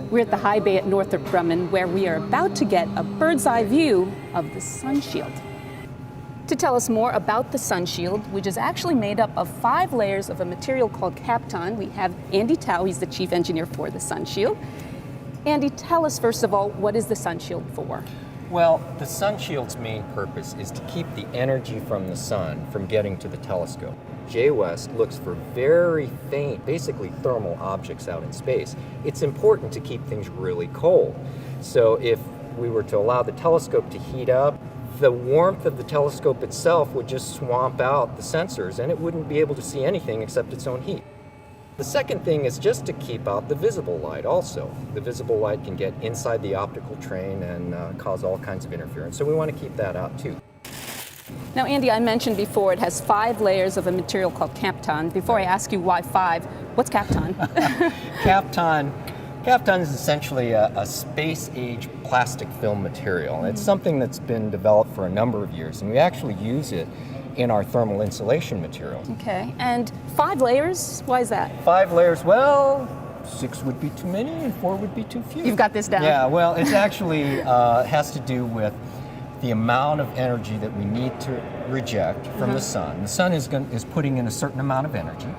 We're at the high bay at Northrop Grumman, where we are about to get a bird's eye view of the sunshield. To tell us more about the sunshield, which is actually made up of 5 layers of a material called kapton, we have Andy Tao. He's the chief engineer for the sunshield. Andy, tell us first of all, what is the sunshield for? Well, the sunshield's main purpose is to keep the energy from the sun from getting to the telescope. JWST looks for very faint, basically thermal objects out in space. It's important to keep things really cold. So if we were to allow the telescope to heat up, the warmth of the telescope itself would just swamp out the sensors and it wouldn't be able to see anything except its own heat. The second thing is just to keep out the visible light also. The visible light can get inside the optical train and cause all kinds of interference, so we want to keep that out too. Now, Andy, I mentioned before it has 5 layers of a material called kapton. Before I ask you why 5, what's kapton? Kapton is essentially a space-age plastic film material. It's something that's been developed for a number of years, and we actually use it in our thermal insulation material. Okay, and 5 layers? Why is that? 5 layers, well, 6 would be too many and 4 would be too few. You've got this down. Yeah, well, it actually has to do with the amount of energy that we need to reject from the sun. The sun is putting in a certain amount of energy,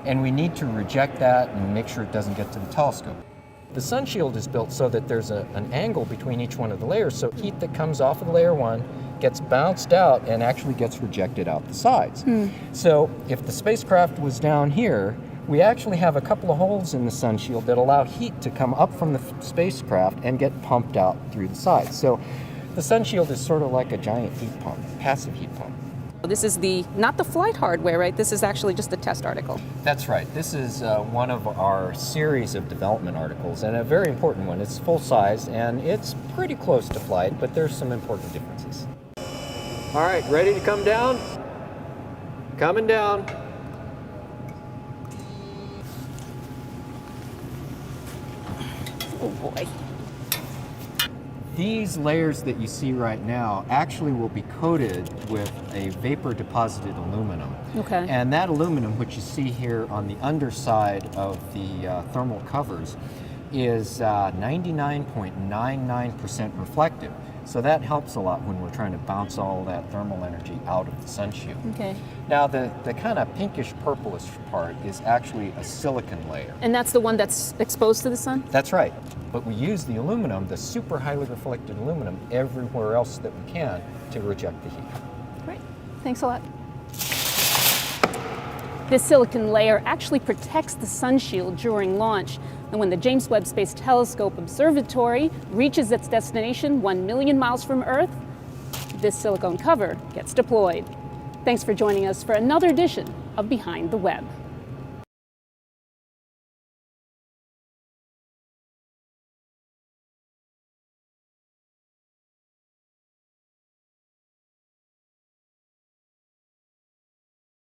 and we need to reject that and make sure it doesn't get to the telescope. The sunshield is built so that there's an angle between each one of the layers, so heat that comes off of layer 1 gets bounced out and actually gets rejected out the sides. So if the spacecraft was down here, we actually have a couple of holes in the sunshield that allow heat to come up from the spacecraft and get pumped out through the sides. So the sunshield is sort of like a giant heat pump, passive heat pump. This is not the flight hardware, right? This is actually just a test article. That's right. This is one of our series of development articles, and a very important one. It's full size, and it's pretty close to flight, but there's some important differences. All right, ready to come down? Coming down. Oh boy. These layers that you see right now actually will be coated with a vapor deposited aluminum. Okay. And that aluminum, which you see here on the underside of the thermal covers, is 99.99% reflective. So that helps a lot when we're trying to bounce all that thermal energy out of the sunshield. Okay. Now the kind of pinkish purplish part is actually a silicon layer. And that's the one that's exposed to the sun? That's right. But we use the aluminum, the super highly reflected aluminum, everywhere else that we can to reject the heat. Great. Thanks a lot. This silicon layer actually protects the sunshield during launch. And when the James Webb Space Telescope Observatory reaches its destination 1 million miles from Earth, this silicone cover gets deployed. Thanks for joining us for another edition of Behind the Web.